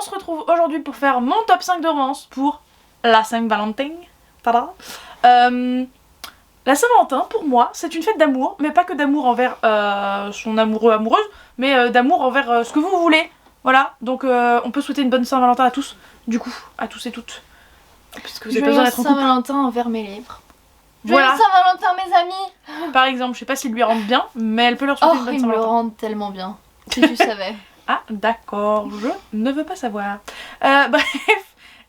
se retrouve aujourd'hui pour faire mon top 5 de romance pour la Saint-Valentin. Tada. La Saint-Valentin, pour moi, c'est une fête d'amour, mais pas que d'amour envers son amoureux, amoureuse, mais d'amour envers ce que vous voulez. Voilà, donc on peut souhaiter une bonne Saint-Valentin à tous, du coup, à tous et toutes. Puisque vous avez pas besoin d'être en couple. Saint-Valentin envers mes livres. Voilà. Joyeux Saint-Valentin, mes amis. Par exemple, je sais pas s'ils lui rendent bien, mais elle peut leur souhaiter une bonne ils me le Saint-Valentin. rendent tellement bien, si tu savais. Ah, d'accord, je ne veux pas savoir. Bref,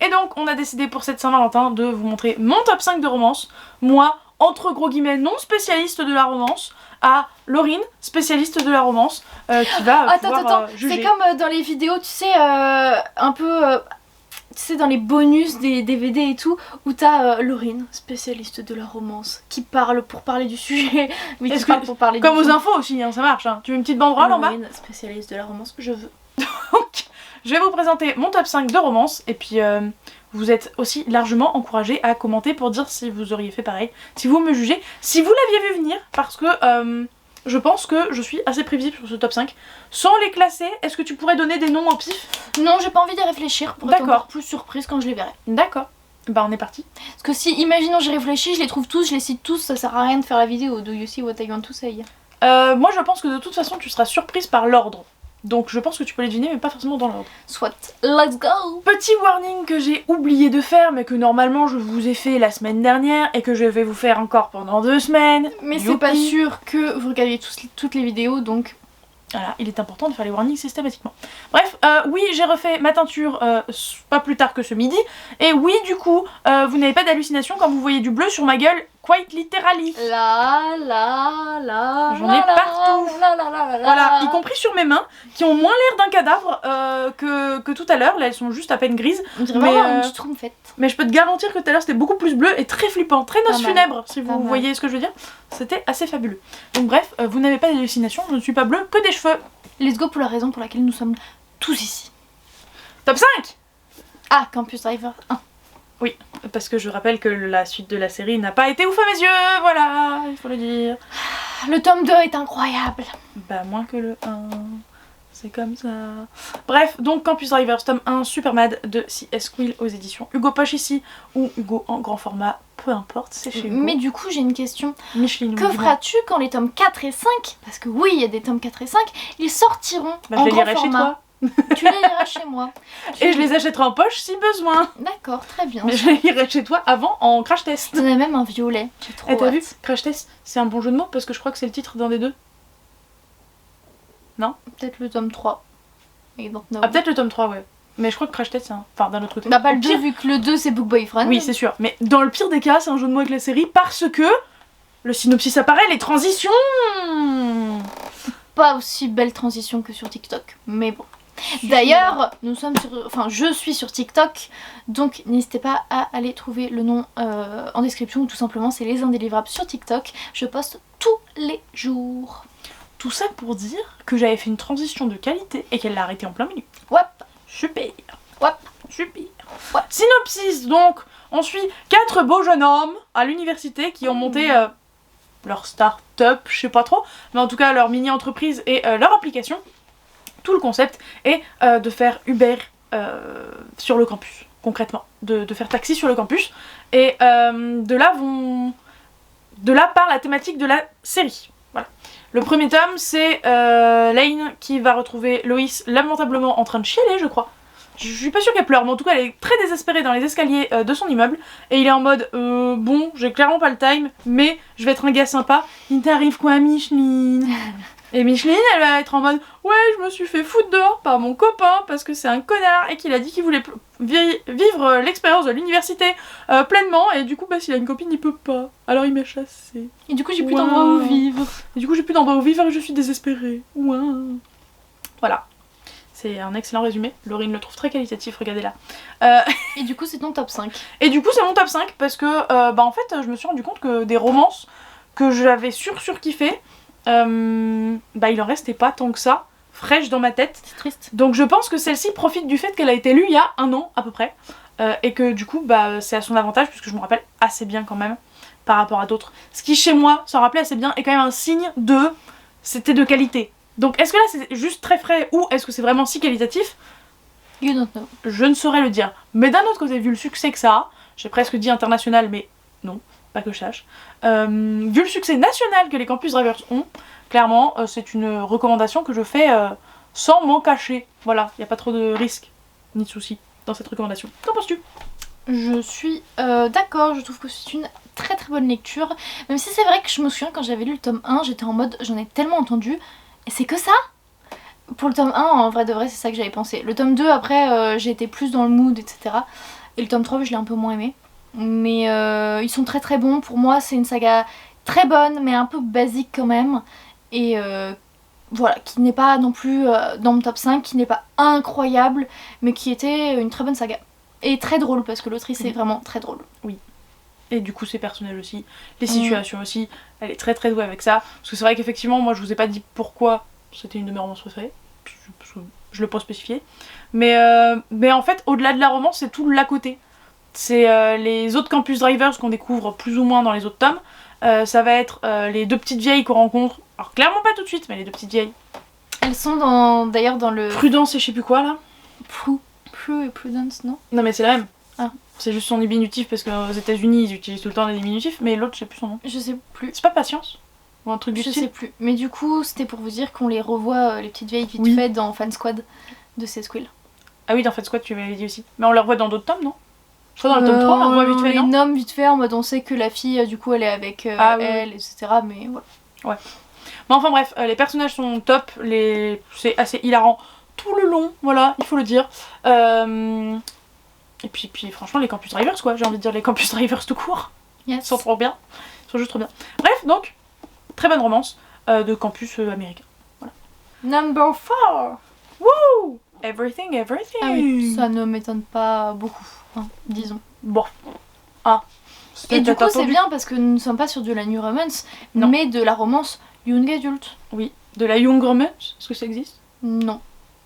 et donc on a décidé pour cette Saint-Valentin de vous montrer mon top 5 de romance. Moi, entre gros guillemets, non spécialiste de la romance, à Laurine, spécialiste de la romance, qui va pouvoir juger. C'est comme dans les vidéos, tu sais, un peu... tu sais, dans les bonus des DVD et tout, où t'as Laurine, spécialiste de la romance, qui parle pour parler du sujet. Oui, qui parle pour parler comme du aux infos aussi, hein, ça marche. Hein. Tu veux une petite banderole en bas? Laurine, spécialiste de la romance, je veux. Donc, je vais vous présenter mon top 5 de romance, et puis vous êtes aussi largement encouragés à commenter pour dire si vous auriez fait pareil, si vous me jugez, si vous l'aviez vu venir, parce que je pense que je suis assez prévisible sur ce top 5. Sans les classer, est-ce que tu pourrais donner des noms au pif? Non, j'ai pas envie d'y réfléchir pour être encore plus surprise quand je les verrai. D'accord. Bah on est parti. Parce que si, imaginons j'y réfléchis, je les trouve tous, je les cite tous, ça sert à rien de faire la vidéo. Do you see what I want to say? Moi je pense que de toute façon tu seras surprise par l'ordre. Donc je pense que tu peux les deviner mais pas forcément dans l'ordre. Soit, let's go. Petit warning que j'ai oublié de faire mais que normalement je vous ai fait la semaine dernière et que je vais vous faire encore pendant 2 semaines. Mais c'est pas sûr que vous regardiez toutes les vidéos donc... Voilà, il est important de faire les warnings systématiquement. Bref, oui, j'ai refait ma teinture pas plus tard que ce midi. Et oui, du coup, vous n'avez pas d'hallucination quand vous voyez du bleu sur ma gueule, quite literally. J'en ai partout. Voilà, y compris sur mes mains, qui ont moins l'air d'un cadavre que tout à l'heure. Là, elles sont juste à peine grises. On dirait vraiment une petite room faite. Mais je peux te garantir que tout à l'heure, c'était beaucoup plus bleu et très flippant, très noce funèbre, si vous voyez ce que je veux dire. C'était assez fabuleux. Donc bref, vous n'avez pas d'hallucination, je ne suis pas bleue que des cheveux. Let's go pour la raison pour laquelle nous sommes tous ici. Top 5. Ah, Campus Driver 1. Oui, parce que je rappelle que la suite de la série n'a pas été ouf à mes yeux, voilà, il faut le dire. Le tome 2 est incroyable. Bah moins que le 1, c'est comme ça. Bref, donc Campus Drivers tome 1, Supermad de C.S. Quill aux éditions Hugo Poche ici, ou Hugo en grand format, peu importe, c'est chez Hugo. Mais du coup j'ai une question. Micheline, que feras-tu quand les tomes 4 et 5, parce que oui il y a des tomes 4 et 5, ils sortiront en grand format. Chez toi. Tu les liras chez moi. Et je les achèterai en poche si besoin. D'accord, très bien. Mais je les lirai chez toi avant en crash test. Il y en a même un violet. J'ai trop hâte. T'as vu, crash test, c'est un bon jeu de mots parce que je crois que c'est le titre d'un des deux. Non? Peut-être le tome 3. Ah peut-être le tome 3 ouais. Mais je crois que crash test c'est un... Enfin d'un autre côté. Bah pas le 2 vu que le 2 c'est Book Boyfriend. Oui c'est sûr. Mais dans le pire des cas c'est un jeu de mots avec la série parce que le synopsis apparaît, les transitions. Pas aussi belle transition que sur TikTok. Mais bon. D'ailleurs, je suis sur TikTok, donc n'hésitez pas à aller trouver le nom en description, ou tout simplement c'est Les Indélivrables sur TikTok. Je poste tous les jours. Tout ça pour dire que j'avais fait une transition de qualité et qu'elle l'a arrêtée en plein milieu. Ouais. Super. Ouais. Super. Ouais. Synopsis, donc, on suit 4 beaux jeunes hommes à l'université qui ont monté leur start-up, je sais pas trop, mais en tout cas leur mini-entreprise et leur application. Tout le concept est de faire Uber sur le campus, concrètement, de faire taxi sur le campus, et de là part la thématique de la série. Voilà. Le premier tome, c'est Lane qui va retrouver Loïs lamentablement en train de chialer, je crois. Je suis pas sûre qu'elle pleure, mais en tout cas elle est très désespérée dans les escaliers de son immeuble, et il est en mode bon, j'ai clairement pas le time, mais je vais être un gars sympa. Il t'arrive quoi, Micheline? Et Micheline, elle va être en mode ouais, je me suis fait foutre dehors par mon copain parce que c'est un connard et qu'il a dit qu'il voulait vivre l'expérience de l'université pleinement, et du coup bah s'il a une copine il peut pas, alors il m'a chassée. Et du coup j'ai plus d'endroit où vivre. Et du coup j'ai plus d'endroit où vivre et je suis désespérée. Ouais. Voilà. C'est un excellent résumé, Laurine le trouve très qualitatif, regardez là. Et du coup c'est ton top 5. Et du coup c'est mon top 5 parce que bah en fait je me suis rendu compte que des romances que j'avais surkiffé, bah il en restait pas tant que ça, fraîche dans ma tête. C'est triste. Donc je pense que celle-ci profite du fait qu'elle a été lue il y a 1 an à peu près, et que du coup bah c'est à son avantage puisque je me rappelle assez bien quand même par rapport à d'autres. Ce qui chez moi s'en rappelait assez bien est quand même un signe de c'était de qualité. Donc est-ce que là c'est juste très frais ou est-ce que c'est vraiment si qualitatif? You don't know. Je ne saurais le dire. Mais d'un autre côté, vu le succès que ça a, j'ai presque dit international, mais non, pas que je sache. Vu le succès national que les Campus Drivers ont, clairement, c'est une recommandation que je fais sans m'en cacher. Voilà, il n'y a pas trop de risques ni de soucis dans cette recommandation. Qu'en penses-tu? Je suis d'accord, je trouve que c'est une très très bonne lecture. Même si c'est vrai que je me souviens quand j'avais lu le tome 1, j'étais en mode j'en ai tellement entendu, et c'est que ça. Pour le tome 1, en vrai de vrai, c'est ça que j'avais pensé. Le tome 2, après, j'ai été plus dans le mood, etc. Et le tome 3, je l'ai un peu moins aimé. Mais ils sont très très bons. Pour moi, c'est une saga très bonne, mais un peu basique quand même. Et voilà, qui n'est pas non plus dans mon top 5, qui n'est pas incroyable, mais qui était une très bonne saga. Et très drôle, parce que l'autrice est vraiment très drôle. Oui. Et du coup, ses personnages aussi, les situations aussi, elle est très très douée avec ça. Parce que c'est vrai qu'effectivement, moi je vous ai pas dit pourquoi c'était une de mes romances préférées, parce que je l'ai pas spécifié. Mais en fait, au-delà de la romance, c'est tout l'à côté. C'est les autres Campus Drivers qu'on découvre plus ou moins dans les autres tomes. Ça va être les deux petites vieilles qu'on rencontre. Alors clairement pas tout de suite, mais les deux petites vieilles. Elles sont d'ailleurs dans le... Prudence et je sais plus quoi là. Prue et Prudence, non? Non mais c'est la même. Ah. C'est juste son diminutif parce qu'aux États-Unis ils utilisent tout le temps les diminutifs, mais l'autre je sais plus son nom. Je sais plus. C'est pas Patience? Ou un truc du Je style? sais plus. Mais du coup, c'était pour vous dire qu'on les revoit, les petites vieilles vite fait, dans Fan Squad de Squeal. Ah oui, dans Fan Squad tu m'avais dit aussi. Mais on les revoit dans d'autres tomes, non? Je crois dans le tome 3 on les revoit vite fait, non? On les nomme vite fait en mode on sait que la fille, du coup, elle est avec elle, etc. Mais voilà. Ouais. Mais enfin bref, les personnages sont top, c'est assez hilarant tout le long, voilà, il faut le dire. Et puis franchement les Campus Drivers quoi, j'ai envie de dire les Campus Drivers tout court. Yes. Ils sont trop bien, ils sont juste trop bien. Bref, donc, très bonne romance de campus américain. Voilà. Number 4. Wouh! Everything, everything. Ah oui, ça ne m'étonne pas beaucoup, hein, disons. Bon. Ah. Et du coup c'est bien parce que nous ne sommes pas sur de la new romance, mais de la romance young adult. Oui. De la young romance, est-ce que ça existe? Non.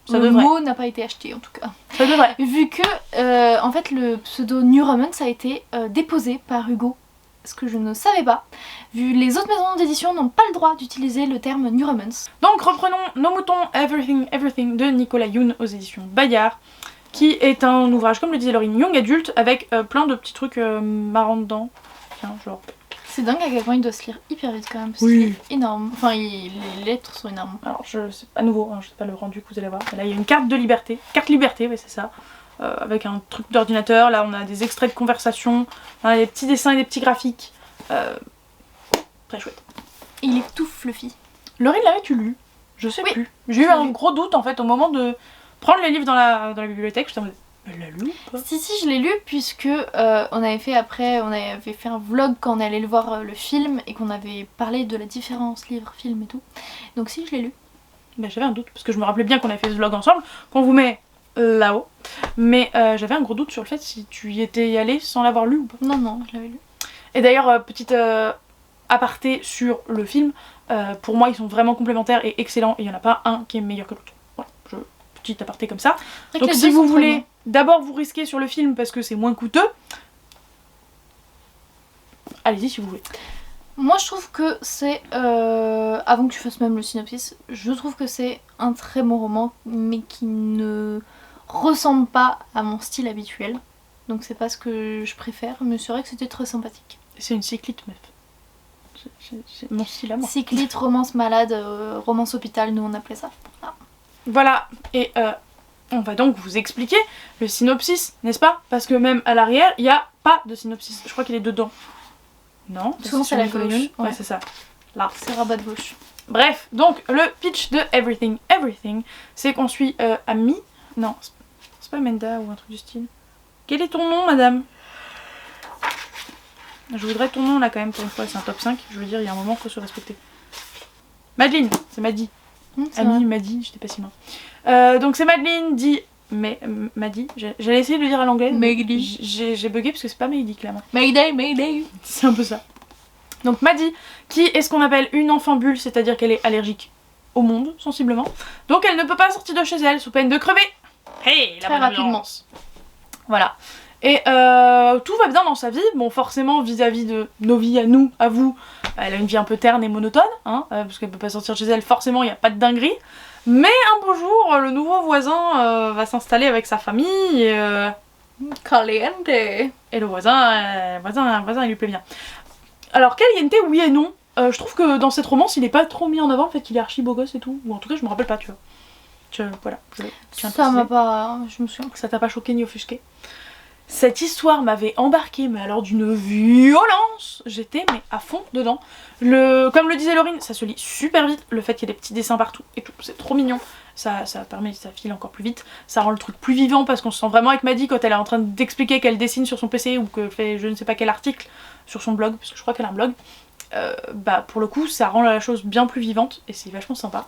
Ça le devrait. mot n'a pas été acheté en tout cas. Ça devrait. Vu que en fait le pseudo new romance a été déposé par Hugo, ce que je ne savais pas. Vu les autres maisons d'édition n'ont pas le droit d'utiliser le terme new romance. Donc reprenons Nos moutons Everything Everything de Nicolas Youn aux éditions Bayard, qui est un ouvrage, comme le disait Laurine, young adulte, avec plein de petits trucs marrants dedans. Tiens, genre... C'est dingue à quel point il doit se lire hyper vite quand même, parce Oui. qu'il est énorme. Enfin, les lettres sont énormes. Alors, c'est à nouveau, hein, je sais pas le rendu que vous allez voir. Mais là, il y a une carte de liberté. Carte liberté, oui, c'est ça. Avec un truc d'ordinateur. Là, on a des extraits de conversation. On a des petits dessins et des petits graphiques. Très chouette. Il est tout fluffy. Laurine, l'avais-tu lu? Je sais plus. J'ai eu un gros doute en fait au moment de prendre les livres dans la bibliothèque. J'étais en mode, elle l'a lu ou pas? Si, je l'ai lu puisque on avait fait un vlog quand on allait le voir le film et qu'on avait parlé de la différence livre-film et tout. Donc si, je l'ai lu. Bah, j'avais un doute parce que je me rappelais bien qu'on avait fait ce vlog ensemble, qu'on vous met là-haut. Mais j'avais un gros doute sur le fait si tu y étais allé sans l'avoir lu ou pas. Non, je l'avais lu. Et d'ailleurs, petite aparté sur le film, pour moi ils sont vraiment complémentaires et excellents et il n'y en a pas un qui est meilleur que l'autre. Voilà, petit aparté comme ça. Donc si vous voulez d'abord vous risquer sur le film parce que c'est moins coûteux, allez-y si vous voulez. Moi je trouve que c'est, avant que tu fasses même le synopsis, je trouve que c'est un très bon roman mais qui ne ressemble pas à mon style habituel. Donc c'est pas ce que je préfère, mais c'est vrai que c'était très sympathique. C'est une cyclite meuf. C'est mon style à moi. Cyclite, romance malade, romance hôpital, nous on appelait ça. Voilà, et on va donc vous expliquer le synopsis, n'est-ce pas? Parce que même à l'arrière, il n'y a pas de synopsis. Je crois qu'il est dedans. Non? Souvent c'est à la gauche. Ouais, c'est ça. Là. C'est rabat de gauche. Bref, donc le pitch de Everything Everything, c'est qu'on suit Ami. Non, c'est pas Menda ou un truc du style. Quel est ton nom, madame? Je voudrais ton nom là quand même pour une fois, c'est un top 5. Je veux dire, il y a un moment, faut se respecter. Madeleine, c'est Maddy. Ami, Maddy, j'étais pas si loin. Donc c'est Madeleine dit. Mais Maddy, j'allais essayer de le dire à l'anglais. J'ai bugué parce que c'est pas Maddy clairement. Mayday. C'est un peu ça. Donc Maddy, qui est ce qu'on appelle une enfant bulle, c'est-à-dire qu'elle est allergique au monde, sensiblement. Donc elle ne peut pas sortir de chez elle sous peine de crever. Hey, la très rapidement. Voilà. Et tout va bien dans sa vie. Bon, forcément, vis-à-vis de nos vies, à nous, à vous, elle a une vie un peu terne et monotone, hein, parce qu'elle peut pas sortir de chez elle, forcément il n'y a pas de dinguerie. Mais un beau jour, le nouveau voisin va s'installer avec sa famille Caliente. et le voisin, il lui plaît bien. Alors caliente, oui et non. Je trouve que dans cette romance, il est pas trop mis en avant le fait qu'il est archi beau gosse et tout. Ou en tout cas, je me rappelle pas, tu vois. Voilà. Ça m'a pas... Je me souviens. Ça t'a pas choqué ni offusqué. Cette histoire m'avait embarquée, mais alors d'une violence. J'étais mais à fond dedans. Comme le disait Laurine, ça se lit super vite. Le fait qu'il y ait des petits dessins partout et tout, c'est trop mignon. Ça permet, ça file encore plus vite. Ça rend le truc plus vivant parce qu'on se sent vraiment avec Maddy quand elle est en train d'expliquer qu'elle dessine sur son PC ou qu'elle fait je ne sais pas quel article sur son blog, parce que je crois qu'elle a un blog. Pour le coup, ça rend la chose bien plus vivante et c'est vachement sympa.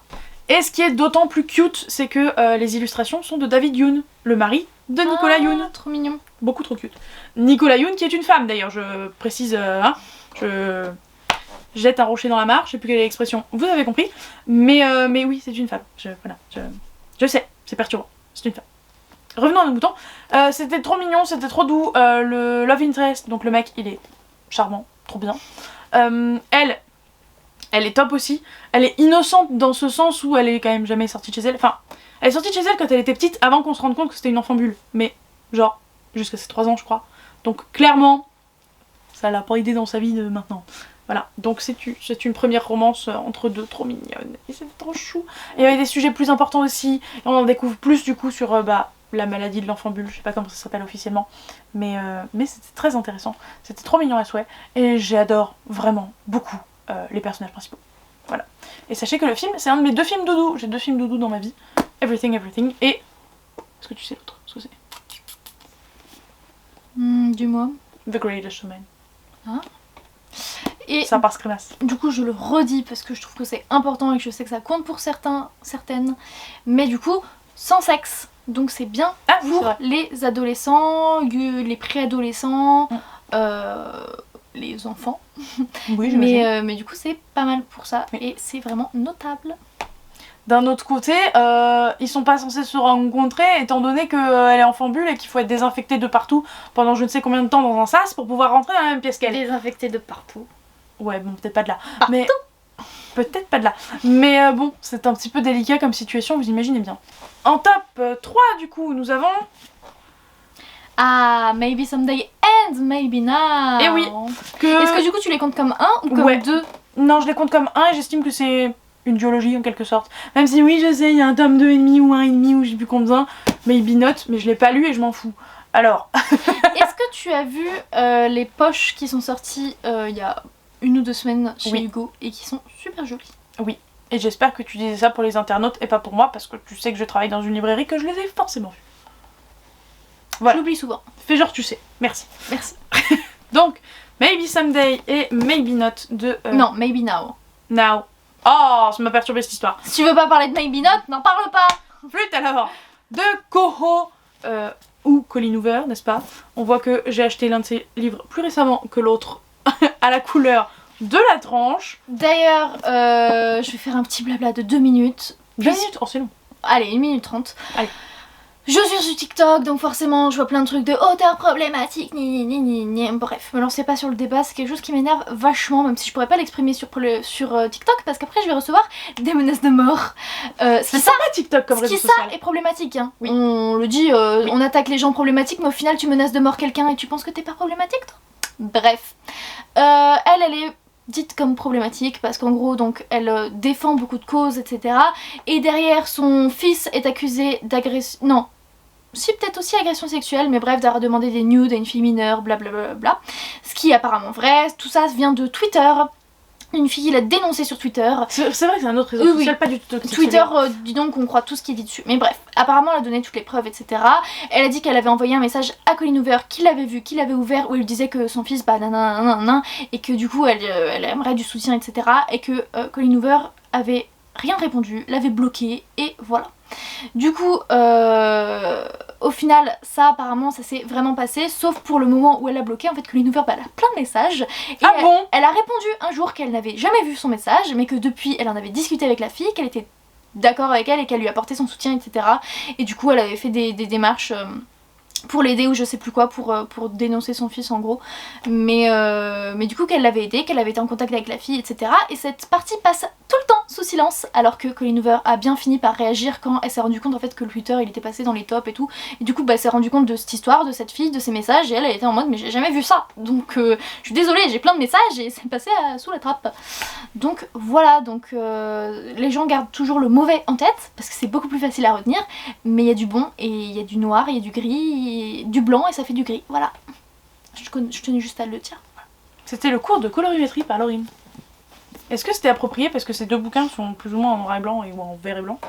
Et ce qui est d'autant plus cute, c'est que les illustrations sont de David Youn, le mari de Nicolas Youn. Trop mignon. Beaucoup trop cute. Nicolas Youn qui est une femme d'ailleurs, je précise, je jette un rocher dans la mare, je sais plus quelle est l'expression, vous avez compris. Mais oui, c'est une femme. Je sais, c'est perturbant, c'est une femme. Revenons à nos moutons. C'était trop mignon, c'était trop doux. Le love interest, donc le mec, il est charmant, trop bien. Elle est top aussi. Elle est innocente dans ce sens où elle est quand même jamais sortie de chez elle. Enfin, elle est sortie de chez elle quand elle était petite, avant qu'on se rende compte que c'était une enfant bulle. Mais genre, jusqu'à ses 3 ans je crois. Donc clairement, ça l'a pas aidé dans sa vie de maintenant. Voilà, donc c'est une première romance entre deux, trop mignonne. Et c'est trop chou. Et il y avait des sujets plus importants aussi. Et on en découvre plus du coup sur la maladie de l'enfant bulle. Je sais pas comment ça s'appelle officiellement. Mais c'était très intéressant. C'était trop mignon à souhait. Et j'adore vraiment beaucoup les personnages principaux. Voilà. Et sachez que le film, c'est un de mes 2 films doudou. J'ai 2 films doudou dans ma vie. Everything, Everything. Et... Est-ce que tu sais l'autre? Ce que c'est? Dis-moi. The Greatest Showman. Hein? Et ça passe crémasse. Du coup, je le redis parce que je trouve que c'est important et que je sais que ça compte pour certaines. Mais du coup, sans sexe. Donc c'est bien pour les adolescents, les préadolescents, les enfants. Oui, mais du coup, c'est pas mal pour ça et c'est vraiment notable. D'un autre côté, ils sont pas censés se rencontrer étant donné qu'elle est enfant bulle et qu'il faut être désinfecté de partout pendant je ne sais combien de temps dans un sas pour pouvoir rentrer dans la même pièce qu'elle. Désinfecté de partout. Ouais, bon, peut-être pas de là. Partout. Mais peut-être pas de là. Mais bon, c'est un petit peu délicat comme situation, vous imaginez bien. En top 3, du coup, nous avons... Maybe Someday and Maybe Now. Et oui. Est-ce que du coup tu les comptes comme 1 ou comme 2? Non, je les compte comme 1 et j'estime que c'est une duologie en quelque sorte. Même si oui, je sais, il y a un tome 2,5 ou 1,5 ou je sais plus combien. Maybe Not, mais je l'ai pas lu et je m'en fous. Alors... Est-ce que tu as vu les poches qui sont sorties il y a 1 ou 2 semaines chez Hugo et qui sont super jolies? Oui. Et j'espère que tu disais ça pour les internautes et pas pour moi parce que tu sais que je travaille dans une librairie que je les ai forcément vues. Voilà. Je l'oublie souvent. Fais genre tu sais. Merci. Merci. Donc, Maybe Someday et Maybe Not de... Non, Maybe Now. Now. Oh, ça m'a perturbé cette histoire. Si tu veux pas parler de Maybe Not, n'en parle pas. Flûte alors. De Koho ou Colleen Hoover, n'est-ce pas? On voit que j'ai acheté l'un de ces livres plus récemment que l'autre à la couleur de la tranche. D'ailleurs, je vais faire un petit blabla de 2 minutes. 2 minutes? Oh, c'est long. Allez, 1 minute 30. Allez. Je suis sur TikTok, donc forcément je vois plein de trucs de auteur problématique, bref, me lancez pas sur le débat, c'est quelque chose qui m'énerve vachement, même si je pourrais pas l'exprimer sur TikTok, parce qu'après je vais recevoir des menaces de mort. C'est sympa TikTok comme réseau social. Ça est problématique, hein. Oui. On le dit, on attaque les gens problématiques, mais au final tu menaces de mort quelqu'un et tu penses que t'es pas problématique, toi? Bref. Elle est dite comme problématique parce qu'en gros donc elle défend beaucoup de causes etc et derrière son fils est accusé d'agression, non si peut-être aussi agression sexuelle mais bref d'avoir demandé des nudes à une fille mineure blablabla, ce qui est apparemment vrai. Tout ça vient de Twitter. Une fille l'a dénoncé sur Twitter. C'est vrai que c'est un autre réseau social, pas du tout toxique. Twitter, dis donc, on croit tout ce qui est dit dessus. Mais bref, apparemment elle a donné toutes les preuves, etc. Elle a dit qu'elle avait envoyé un message à Colleen Hoover, qui l'avait vu, qui l'avait ouvert, où elle disait que son fils, et que du coup elle aimerait du soutien, etc. Et que Colleen Hoover avait rien répondu, l'avait bloqué, et voilà. Du coup, au final, ça apparemment, ça s'est vraiment passé, sauf pour le moment où elle a bloqué. En fait, Colleen Hoover, elle a plein de messages. Et elle a répondu un jour qu'elle n'avait jamais vu son message, mais que depuis, elle en avait discuté avec la fille, qu'elle était d'accord avec elle et qu'elle lui apportait son soutien, etc. Et du coup, elle avait fait des démarches pour l'aider ou je sais plus quoi, pour dénoncer son fils en gros. Mais du coup qu'elle l'avait aidé, qu'elle avait été en contact avec la fille, etc. Et cette partie passe tout le temps sous silence, alors que Colleen Hoover a bien fini par réagir quand elle s'est rendue compte en fait que le Twitter il était passé dans les tops et tout. Et du coup elle s'est rendue compte de cette histoire, de cette fille, de ces messages, et elle était en mode mais j'ai jamais vu ça. Donc je suis désolée, j'ai plein de messages et c'est passé sous la trappe. Donc voilà, donc les gens gardent toujours le mauvais en tête, parce que c'est beaucoup plus facile à retenir, mais il y a du bon, et il y a du noir, il y a du gris, du blanc et ça fait du gris, voilà. Je tenais juste à le dire. C'était le cours de colorimétrie par Laurine. Est-ce que c'était approprié parce que ces deux bouquins sont plus ou moins en noir et blanc ou en vert et blanc?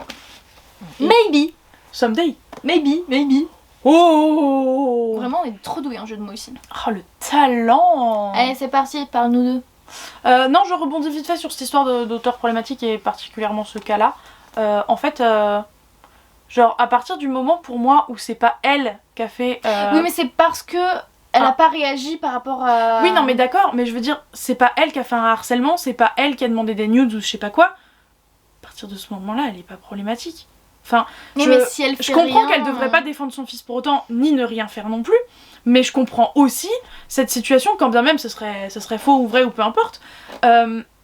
Maybe. Someday. Maybe. Oh. Vraiment, on est trop doués en jeu de mots ici. Oh, le talent. Allez, c'est parti, parle-nous deux. Non, je rebondis vite fait sur cette histoire d'auteur problématique et particulièrement ce cas-là. En fait, genre à partir du moment pour moi où c'est pas elle qui a fait... Oui, mais c'est parce que elle a pas réagi par rapport à... Oui, non, mais d'accord, mais je veux dire, c'est pas elle qui a fait un harcèlement, c'est pas elle qui a demandé des nudes ou je sais pas quoi. À partir de ce moment-là, elle est pas problématique. Enfin, mais si elle fait je comprends rien, qu'elle devrait pas défendre son fils pour autant, ni ne rien faire non plus, mais je comprends aussi cette situation, quand bien même ce serait faux ou vrai ou peu importe.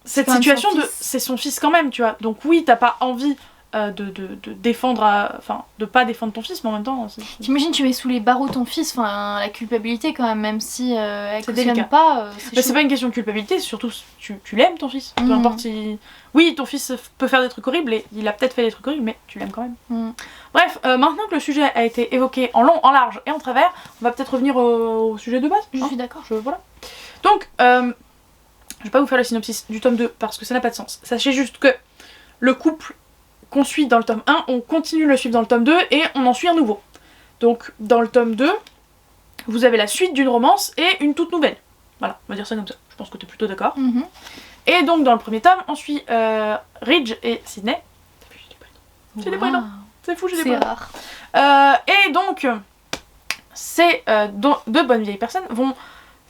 Cette situation c'est son fils quand même, tu vois. Donc oui, t'as pas envie de défendre, enfin de pas défendre ton fils, mais en même temps... T'imagines, tu mets sous les barreaux ton fils, enfin la culpabilité quand même si elle c'est cautionne délicat. pas... c'est pas une question de culpabilité, c'est surtout tu l'aimes ton fils. Peu importe si... Oui, ton fils peut faire des trucs horribles et il a peut-être fait des trucs horribles, mais tu l'aimes quand même. Bref, maintenant que le sujet a été évoqué en long, en large et en travers, on va peut-être revenir au sujet de base. Je suis d'accord. Voilà. Donc, je vais pas vous faire le synopsis du tome 2 parce que ça n'a pas de sens. Sachez juste que le couple qu'on suit dans le tome 1, on continue de le suivre dans le tome 2 et on en suit un nouveau. Donc, dans le tome 2, vous avez la suite d'une romance et une toute nouvelle. Voilà, on va dire ça comme ça. Je pense que t'es plutôt d'accord. Et donc dans le premier tome, on suit Ridge et Sydney. J'ai des prénoms. C'est fou, j'ai des prénoms. C'est rare. Et donc, ces deux bonnes vieilles personnes vont...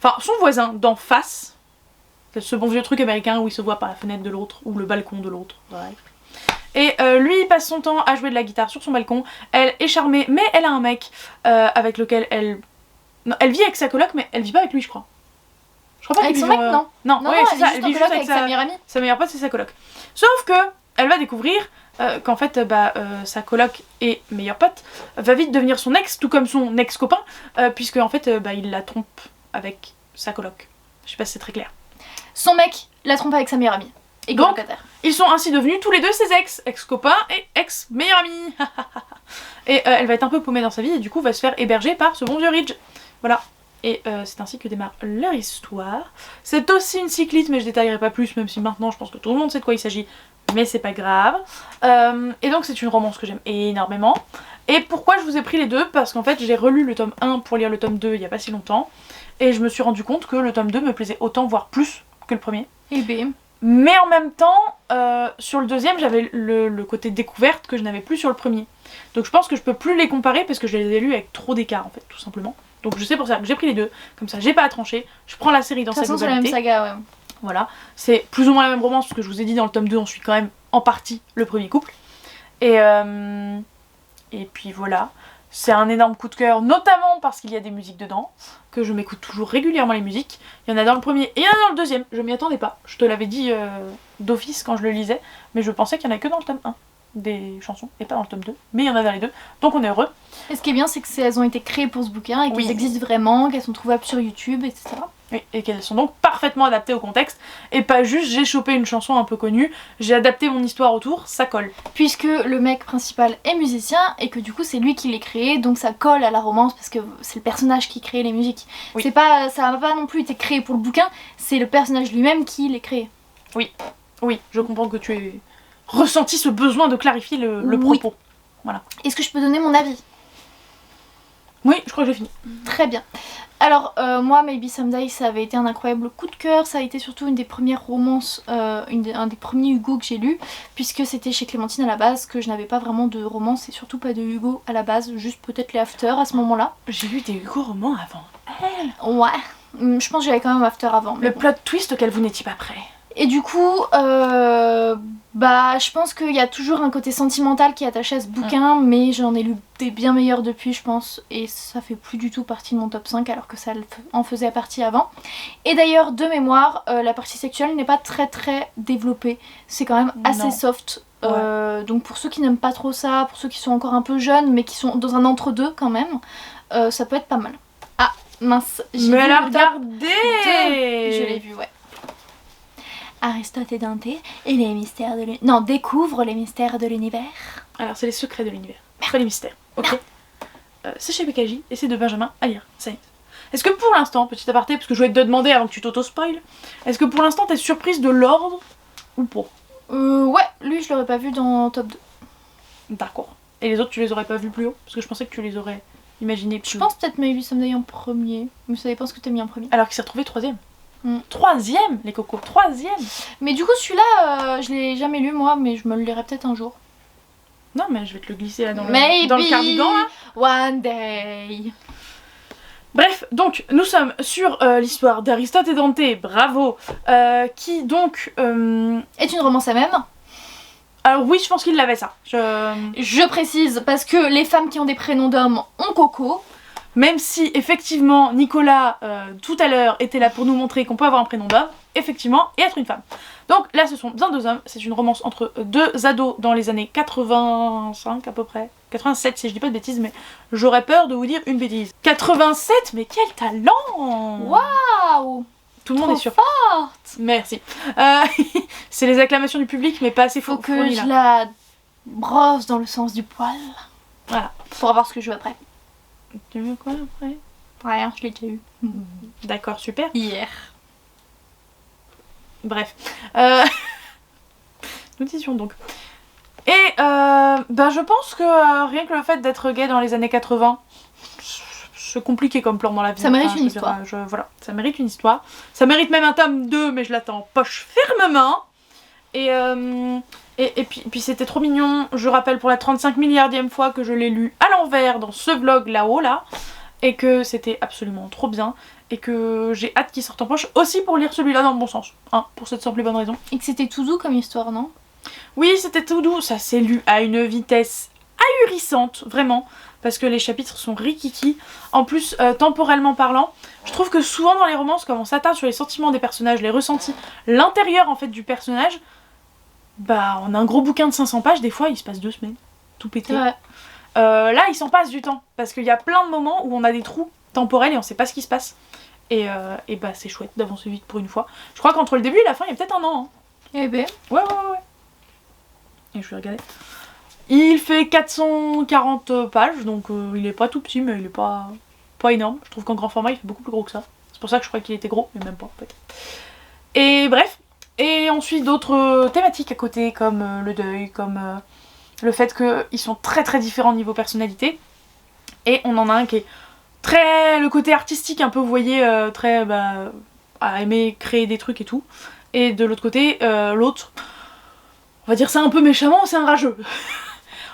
Enfin, son voisin d'en face, ce bon vieux truc américain où il se voit par la fenêtre de l'autre, ou le balcon de l'autre. Ouais. Et lui, il passe son temps à jouer de la guitare sur son balcon. Elle est charmée, mais elle a un mec avec lequel elle... Non, elle vit avec sa coloc, mais elle vit pas avec lui, je crois. Je crois pas avec son mec, non. Non, ouais, c'est ça. Elle vit juste avec sa meilleure amie. Sa meilleure pote, c'est sa coloc. Sauf que elle va découvrir qu'en fait, sa coloc et meilleure pote va vite devenir son ex, tout comme son ex-copain, puisque en fait, il la trompe avec sa coloc. Je sais pas si c'est très clair. Son mec la trompe avec sa meilleure amie. Et donc, colocataire. ils sont ainsi devenus tous les deux ses ex-copains et ex-meilleure amie. Et elle va être un peu paumée dans sa vie et du coup va se faire héberger par ce bon vieux Ridge. Voilà. Et c'est ainsi que démarre leur histoire. C'est aussi une cyclite, mais je détaillerai pas plus, même si maintenant je pense que tout le monde sait de quoi il s'agit, mais c'est pas grave. Et donc c'est une romance que j'aime énormément. Et pourquoi je vous ai pris les deux? Parce qu'en fait j'ai relu le tome 1 pour lire le tome 2 il y a pas si longtemps, et je me suis rendu compte que le tome 2 me plaisait autant, voire plus que le premier. Et bim. Mais en même temps, sur le deuxième j'avais le côté découverte que je n'avais plus sur le premier. Donc je pense que je peux plus les comparer parce que je les ai lus avec trop d'écart en fait, tout simplement. Donc je sais pour ça que j'ai pris les deux, comme ça j'ai pas à trancher, je prends la série dans sa globalité. C'est la même saga, ouais. Voilà, c'est plus ou moins la même romance parce que je vous ai dit dans le tome 2 on suit quand même en partie le premier couple. Et puis voilà, c'est un énorme coup de cœur, notamment parce qu'il y a des musiques dedans, que je m'écoute toujours régulièrement les musiques. Il y en a dans le premier et il y en a dans le deuxième, je m'y attendais pas. Je te l'avais dit d'office quand je le lisais, mais je pensais qu'il y en a que dans le tome 1. Des chansons et pas dans le tome 2, mais il y en a dans les deux, donc on est heureux. Et ce qui est bien, c'est que elles ont été créées pour ce bouquin et qu'elles existent vraiment, qu'elles sont trouvables sur YouTube, etc. Oui, et qu'elles sont donc parfaitement adaptées au contexte, et pas juste j'ai chopé une chanson un peu connue, j'ai adapté mon histoire autour, ça colle. Puisque le mec principal est musicien et que du coup c'est lui qui les créé, donc ça colle à la romance parce que c'est le personnage qui crée les musiques. Oui. C'est pas, ça n'a pas non plus été créé pour le bouquin, c'est le personnage lui-même qui les crée. Oui, oui, je comprends que tu aies ressenti ce besoin de clarifier le propos. Voilà. Est-ce que je peux donner mon avis? Oui, je crois que j'ai fini. Très bien. Alors moi, Maybe Someday, ça avait été un incroyable coup de cœur, ça a été surtout une des premières romances, un des premiers Hugo que j'ai lu, puisque c'était chez Clémentine à la base, que je n'avais pas vraiment de romance et surtout pas de Hugo à la base, juste peut-être les After à ce moment-là. J'ai lu des Hugo romans avant elle. Ouais, je pense que j'avais quand même After avant. Mais le plot twist auquel vous n'étiez pas prêt. Et du coup, je pense qu'il y a toujours un côté sentimental qui est attaché à ce bouquin, mais j'en ai lu des bien meilleurs depuis, je pense, et ça fait plus du tout partie de mon top 5 alors que ça en faisait partie avant. Et d'ailleurs, de mémoire, la partie sexuelle n'est pas très très développée, c'est quand même assez soft. Donc pour ceux qui n'aiment pas trop ça, pour ceux qui sont encore un peu jeunes mais qui sont dans un entre-deux quand même, ça peut être pas mal. Ah mince, mais elle a regardé. Je l'ai vu, ouais. Aristote et Dante et les mystères de l'univers. Non, découvre les mystères de l'univers. Alors, c'est les secrets de l'univers, pas les mystères. Ok. C'est chez BKJ et c'est de Benjamin à lire. Ça y est. Est-ce que pour l'instant, petit aparté, parce que je voulais te demander avant que tu t'auto-spoil, est-ce que pour l'instant t'es surprise de l'ordre ou pas? Ouais, lui je l'aurais pas vu dans top 2. D'accord. Et les autres, tu les aurais pas vus plus haut? Parce que je pensais que tu les aurais imaginés plus haut. Je pense peut-être Maybe Someday en premier, mais ça dépend ce que t'as mis en premier. Alors qu'il s'est retrouvé 3ème. 3ème, les cocos, 3ème. Mais du coup celui-là, je l'ai jamais lu moi, mais je me le lirai peut-être un jour. Non mais je vais te le glisser là dans le cardigan là. One day. Bref, donc nous sommes sur l'histoire d'Aristote et Dante, bravo, qui donc... est une romance à même. Alors oui, je pense qu'il l'avait ça. Je précise, parce que les femmes qui ont des prénoms d'hommes ont Coco. Même si effectivement Nicolas tout à l'heure était là pour nous montrer qu'on peut avoir un prénom d'homme, effectivement, et être une femme. Donc là ce sont bien deux hommes, c'est une romance entre deux ados dans les années 85 à peu près. 87 si je dis pas de bêtises, mais j'aurais peur de vous dire une bêtise. 87, mais quel talent! Waouh! Tout le monde est sûr. Forte. Merci. C'est les acclamations du public, mais pas assez faut que je la brosse dans le sens du poil. Voilà. Pour avoir ce que je veux après. Tu veux quoi après? Rien, je l'ai déjà eu. D'accord, super. Hier. Bref. Nous disions donc. Et je pense que rien que le fait d'être gay dans les années 80, c'est compliqué comme plan dans la vie. Ça mérite une histoire. Voilà, ça mérite une histoire. Ça mérite même un tome 2, mais je l'attends poche fermement. Et puis c'était trop mignon. Je rappelle pour la 35 milliardième fois que je l'ai lu à l'envers dans ce vlog là-haut là. Et que c'était absolument trop bien. Et que j'ai hâte qu'il sorte en poche aussi pour lire celui-là dans le bon sens. Hein, pour cette simple et bonne raison. Et que c'était tout doux comme histoire, non? Oui, c'était tout doux. Ça s'est lu à une vitesse ahurissante, vraiment. Parce que les chapitres sont rikiki. En plus, temporellement parlant, je trouve que souvent dans les romances, comme on s'attarde sur les sentiments des personnages, les ressentis, l'intérieur en fait du personnage, on a un gros bouquin de 500 pages, des fois il se passe 2 semaines, tout pété. Ouais. Là, il s'en passe du temps, parce qu'il y a plein de moments où on a des trous temporels et on sait pas ce qui se passe. Et c'est chouette d'avancer vite pour une fois. Je crois qu'entre le début et la fin, il y a peut-être un an. Hein. Eh ben. Ouais. Et je vais regarder. Il fait 440 pages, donc il est pas tout petit, mais il est pas énorme. Je trouve qu'en grand format, il fait beaucoup plus gros que ça. C'est pour ça que je croyais qu'il était gros, mais même pas en fait. Et bref. Et ensuite d'autres thématiques à côté, comme le deuil, comme le fait qu'ils sont très très différents niveau personnalité. Et on en a un qui est très... le côté artistique un peu, vous voyez, très... à aimer créer des trucs et tout. Et de l'autre côté, l'autre, on va dire ça un peu méchamment, c'est un rageux.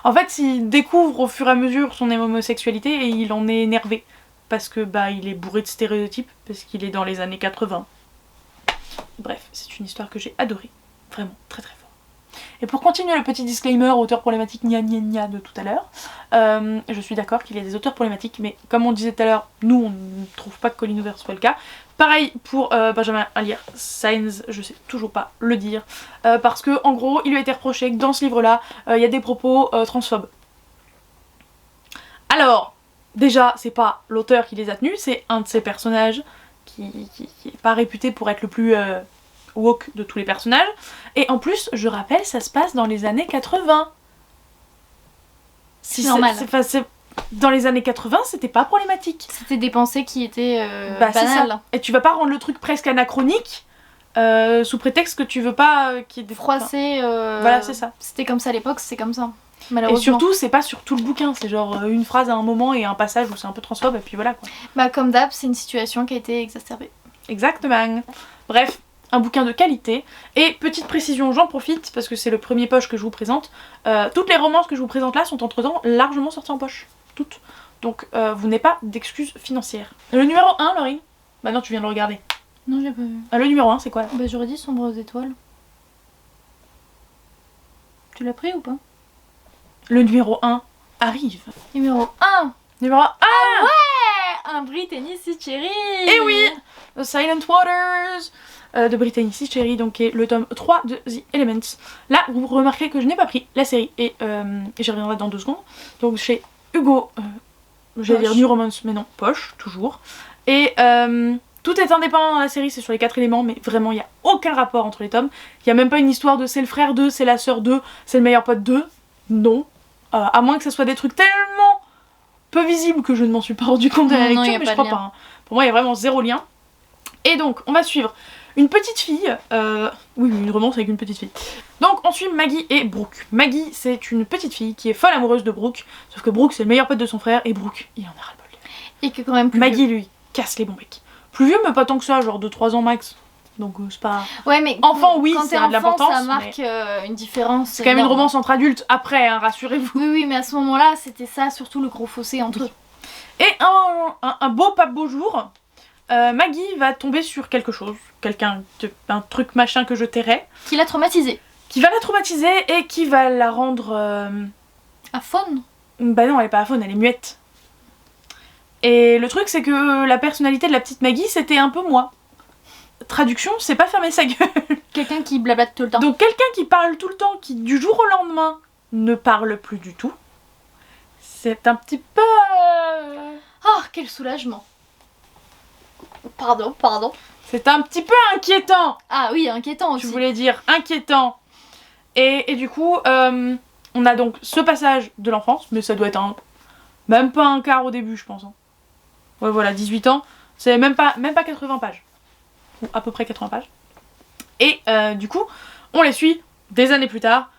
En fait, il découvre au fur et à mesure son homosexualité et il en est énervé. Parce que il est bourré de stéréotypes, parce qu'il est dans les années 80. Bref, c'est une histoire que j'ai adorée. Vraiment, très très fort. Et pour continuer le petit disclaimer, auteur problématique gna gna gna de tout à l'heure, je suis d'accord qu'il y a des auteurs problématiques, mais comme on disait tout à l'heure, nous on ne trouve pas que Colin Hoover soit le cas. Pareil pour Benjamin Alire Sainz, je sais toujours pas le dire, parce que en gros il lui a été reproché que dans ce livre-là, il y a des propos transphobes. Alors, déjà, c'est pas l'auteur qui les a tenus, c'est un de ses personnages qui est pas réputé pour être le plus woke de tous les personnages. Et en plus, je rappelle, ça se passe dans les années 80. C'est normal. Dans les années 80, c'était pas problématique. C'était des pensées qui étaient banales. Et tu vas pas rendre le truc presque anachronique sous prétexte que tu veux pas qu'il y ait des... Froisser. Voilà, c'est ça. C'était comme ça à l'époque, c'est comme ça. Et surtout, c'est pas sur tout le bouquin, c'est genre une phrase à un moment et un passage où c'est un peu transphobe et puis voilà quoi. Comme d'hab, c'est une situation qui a été exacerbée. Exactement. Bref, un bouquin de qualité. Et petite précision, j'en profite parce que c'est le premier poche que je vous présente. Toutes les romances que je vous présente là sont entre temps largement sorties en poche. Toutes. Donc vous n'avez pas d'excuses financières. Le numéro 1, Laurine. Maintenant tu viens de le regarder. Non, j'ai pas vu. Le numéro 1, c'est quoi là? Bah, j'aurais dit Sombre aux étoiles. Tu l'as pris ou pas? Le numéro 1 arrive. Numéro 1. Numéro 1. Un Brittany Cherry. Et oui, The Silent Waters de Brittany Cherry, donc qui est le tome 3 de The Elements. Là, vous remarquez que je n'ai pas pris la série et j'y reviendrai dans 2 secondes. Donc chez Hugo, j'allais dire New Romance, mais non, Poche, toujours. Et tout est indépendant dans la série, c'est sur les 4 éléments, mais vraiment il n'y a aucun rapport entre les tomes. Il n'y a même pas une histoire de c'est le frère d'eux, c'est la sœur d'eux, c'est le meilleur pote d'eux. Non. À moins que ce soit des trucs tellement peu visibles que je ne m'en suis pas rendu compte à la lecture, mais je crois pas. Hein. Pour moi, il y a vraiment 0 lien. Et donc, on va suivre une petite fille. Oui, une romance avec une petite fille. Donc, on suit Maggie et Brooke. Maggie, c'est une petite fille qui est folle amoureuse de Brooke. Sauf que Brooke, c'est le meilleur pote de son frère. Et Brooke, il en a ras-le-bol. Et que quand même plus Maggie, vieux. lui, casse les bons becs. Plus vieux, mais pas tant que ça, genre de 3 ans max. Donc, c'est pas. Ouais, mais enfant, oui, quand ça t'es a de enfant, l'importance. ça marque une différence. C'est quand même une romance entre adultes après, hein, rassurez-vous. Oui, oui, mais à ce moment-là, c'était ça, surtout le gros fossé entre eux. Et un beau pas beau jour, Maggie va tomber sur quelque chose, un truc machin que je tairai, Qui l'a traumatisée. qui va la traumatiser et qui va la rendre... Aphone. Bah non, elle est pas aphone, elle est muette. Et le truc c'est que la personnalité de la petite Maggie c'était un peu moi. Traduction, c'est pas fermer sa gueule. Quelqu'un qui blablate tout le temps. Donc quelqu'un qui parle tout le temps, qui du jour au lendemain ne parle plus du tout, c'est un petit peu... Oh, quel soulagement. Pardon. C'est un petit peu inquiétant. Ah oui, inquiétant aussi. Je voulais dire inquiétant. Et du coup, on a donc ce passage de l'enfance, mais ça doit être même pas un quart au début, je pense. Hein. Ouais, voilà, 18 ans, c'est même pas 80 pages. Ou à peu près 80 pages. Et du coup, on les suit des années plus tard.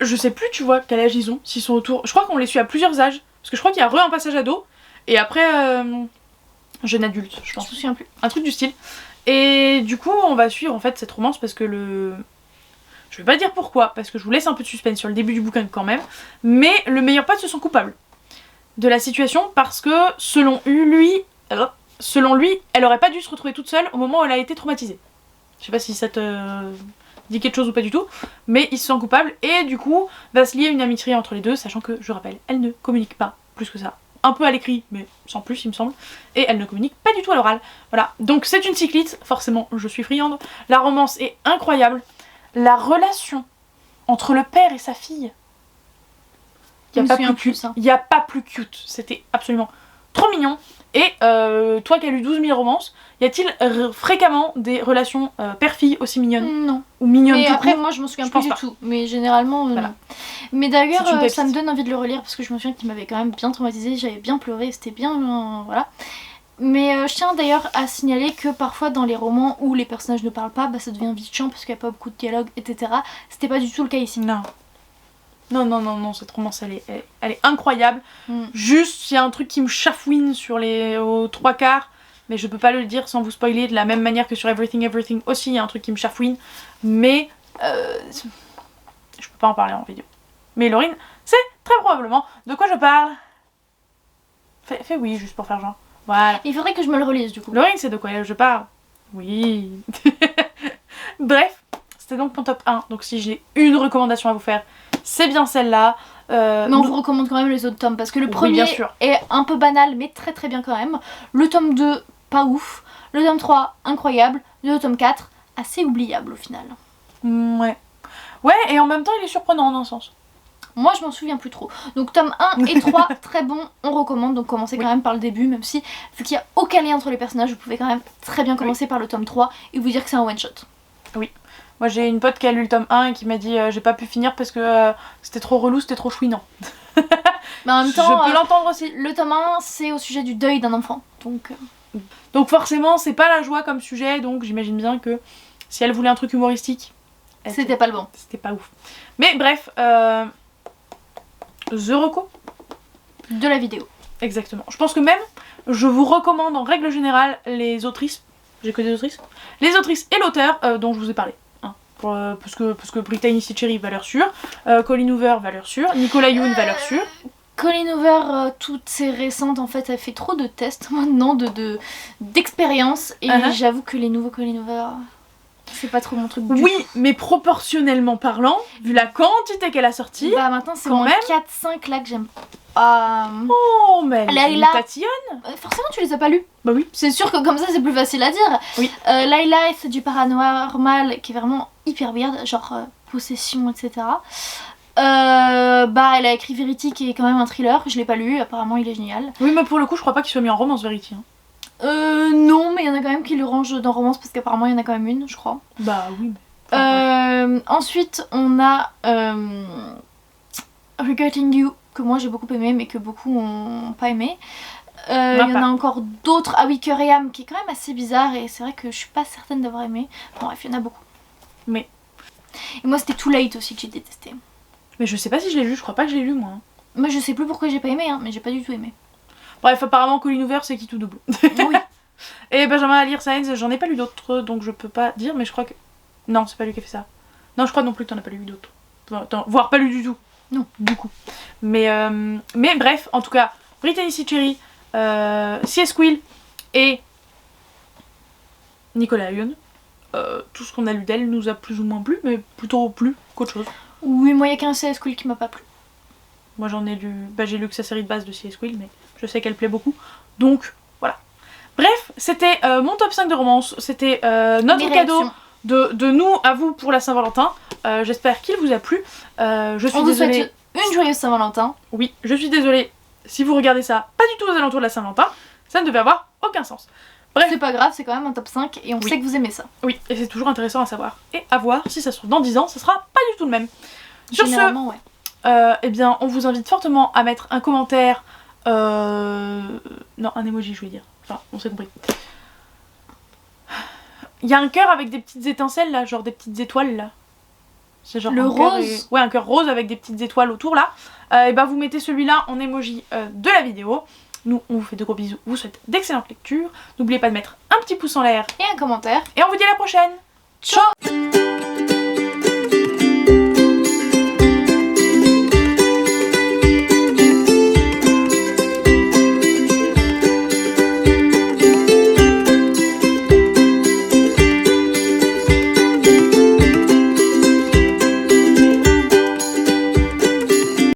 Je sais plus, tu vois, quel âge ils ont, s'ils sont autour. Je crois qu'on les suit à plusieurs âges. Parce que je crois qu'il y a un passage ado. Et après, jeune adulte, je pense. Je me souviens plus. Un truc du style. Et du coup, on va suivre en fait cette romance parce que je vais pas dire pourquoi, parce que je vous laisse un peu de suspense sur le début du bouquin quand même. Mais le meilleur pote se sent coupable de la situation parce que selon lui, elle aurait pas dû se retrouver toute seule au moment où elle a été traumatisée. Je sais pas si ça te dit quelque chose ou pas du tout, mais il se sent coupable et du coup va se lier une amitié entre les deux, sachant que, je rappelle, elle ne communique pas plus que ça. Un peu à l'écrit, mais sans plus il me semble, et elle ne communique pas du tout à l'oral. Voilà, donc c'est une cyclite, forcément je suis friande. La romance est incroyable, la relation entre le père et sa fille, il n'y a pas plus cute, c'était absolument trop mignon. Et toi qui as lu 12 000 romances, y a-t-il fréquemment des relations père-fille aussi mignonnes? Non. Ou mignonnes mais tout après, court? moi je m'en souviens Je plus pense du pas. tout. Mais généralement, Voilà. non. Mais d'ailleurs, C'est une pépite. ça me donne envie de le relire parce que je me souviens qu'il m'avait quand même bien traumatisée. J'avais bien pleuré, c'était bien. Voilà. Mais je tiens d'ailleurs à signaler que parfois dans les romans où les personnages ne parlent pas, bah, ça devient vite chiant parce qu'il n'y a pas beaucoup de dialogue, etc. C'était pas du tout le cas ici. Non. Non, cette romance elle est incroyable. Juste, il y a un truc qui me chafouine aux 3/4, mais je peux pas le dire sans vous spoiler, de la même manière que sur Everything aussi, il y a un truc qui me chafouine, mais je peux pas en parler en vidéo. Mais Laurine, c'est très probablement de quoi je parle. Fais oui, juste pour faire genre. Voilà. Il faudrait que je me le relise du coup. Laurine, c'est de quoi je parle. Oui. Bref, c'était donc mon top 1, donc si j'ai une recommandation à vous faire, c'est bien celle-là. Mais on vous recommande quand même les autres tomes parce que le premier bien sûr. est un peu banal mais très très bien quand même. Le tome 2, pas ouf. Le tome 3, incroyable. Le tome 4, assez oubliable au final. Ouais. Ouais, et en même temps il est surprenant en un sens. Moi je m'en souviens plus trop. Donc tome 1 et 3, très bon, on recommande. Donc commencez quand même par le début, même si vu qu'il n'y a aucun lien entre les personnages, vous pouvez quand même très bien commencer par le tome 3 et vous dire que c'est un one shot. Oui. Moi j'ai une pote qui a lu le tome 1 et qui m'a dit j'ai pas pu finir parce que c'était trop relou, c'était trop chouinant. Mais en même temps, je peux l'entendre aussi. Le tome 1 c'est au sujet du deuil d'un enfant. Donc forcément c'est pas la joie comme sujet, donc j'imagine bien que si elle voulait un truc humoristique, c'était pas le bon. C'était pas ouf. Mais bref, The Reco de la vidéo. Exactement. Je pense que même je vous recommande en règle générale les autrices. J'ai que des autrices. Les autrices et l'auteur dont je vous ai parlé. Parce que Brittany Cherry, valeur sûre. Colleen Hoover, valeur sûre. Nicolas Yoon, valeur sûre. Colleen Hoover, toutes ces récentes, en fait, elle fait trop de tests maintenant, d'expérience. Et j'avoue que les nouveaux Colleen Hoover, c'est pas trop mon truc du tout. Oui, mais proportionnellement parlant, vu la quantité qu'elle a sortie... Bah maintenant, c'est quand moins même 4-5 là que j'aime. Ah. Oh, mais Layla. tatillonne. Forcément, tu les as pas lus. Bah oui. C'est sûr que comme ça, c'est plus facile à dire. Oui. Layla, c'est du paranormal qui est vraiment hyper weird, genre possession, etc. Bah, elle a écrit Verity qui est quand même un thriller. Je l'ai pas lu, apparemment il est génial. Oui, mais pour le coup, je crois pas qu'il soit mis en romance Verity. Hein. Non, mais il y en a quand même qui le rangent dans romance parce qu'apparemment il y en a quand même une, je crois. Bah oui. Mais... ensuite, on a Regretting You, que moi j'ai beaucoup aimé, mais que beaucoup ont pas aimé. Il y en a encore d'autres. Ah oui, Cœur et âme, qui est quand même assez bizarre, et c'est vrai que je suis pas certaine d'avoir aimé. Bon, bref, il y en a beaucoup. Mais. Et moi, c'était Too Late aussi que j'ai détesté. Mais je sais pas si je l'ai lu, je crois pas que je l'ai lu moi. Moi, je sais plus pourquoi j'ai pas aimé, hein, mais j'ai pas du tout aimé. Bref, apparemment, Colleen Hoover, c'est qui tout double. Oui. Et Benjamin Alire Sainz, j'en ai pas lu d'autres, donc je peux pas dire, mais je crois que. Non, c'est pas lui qui a fait ça. Non, je crois non plus que t'en as pas lu d'autres. Enfin, voire pas lu du tout. Non. Du coup. Mais bref, en tout cas, Brittany C. Cherry, C.S. Quill et Nicolas Yoon. Tout ce qu'on a lu d'elle nous a plus ou moins plu, mais plutôt plu qu'autre chose. Oui, moi, il y a qu'un C.S. Quill qui m'a pas plu. Moi, j'en ai lu. Bah, j'ai lu que sa série de base de C.S. Quill, mais je sais qu'elle plaît beaucoup. Donc, voilà. Bref, c'était mon top 5 de romance. C'était notre cadeau de nous à vous pour la Saint-Valentin. J'espère qu'il vous a plu. Je suis On désolée. vous souhaite une joyeuse Saint-Valentin. Oui, je suis désolée si vous regardez ça pas du tout aux alentours de la Saint-Valentin. Ça ne devait avoir aucun sens. Bref. C'est pas grave, c'est quand même un top 5 et on sait que vous aimez ça. Oui, et c'est toujours intéressant à savoir. Et à voir, si ça se trouve dans 10 ans, ça sera pas du tout le même. Sur Généralement, eh bien, on vous invite fortement à mettre un commentaire. Non, un emoji, je voulais dire. Enfin, on s'est compris. Il y a un cœur avec des petites étincelles là, genre des petites étoiles là. C'est genre le rose. Ouais, un cœur rose avec des petites étoiles autour là. Et bah vous mettez celui-là en emoji de la vidéo. Nous, on vous fait de gros bisous, on vous souhaite d'excellentes lectures. N'oubliez pas de mettre un petit pouce en l'air Et un commentaire. et on vous dit à la prochaine. Ciao.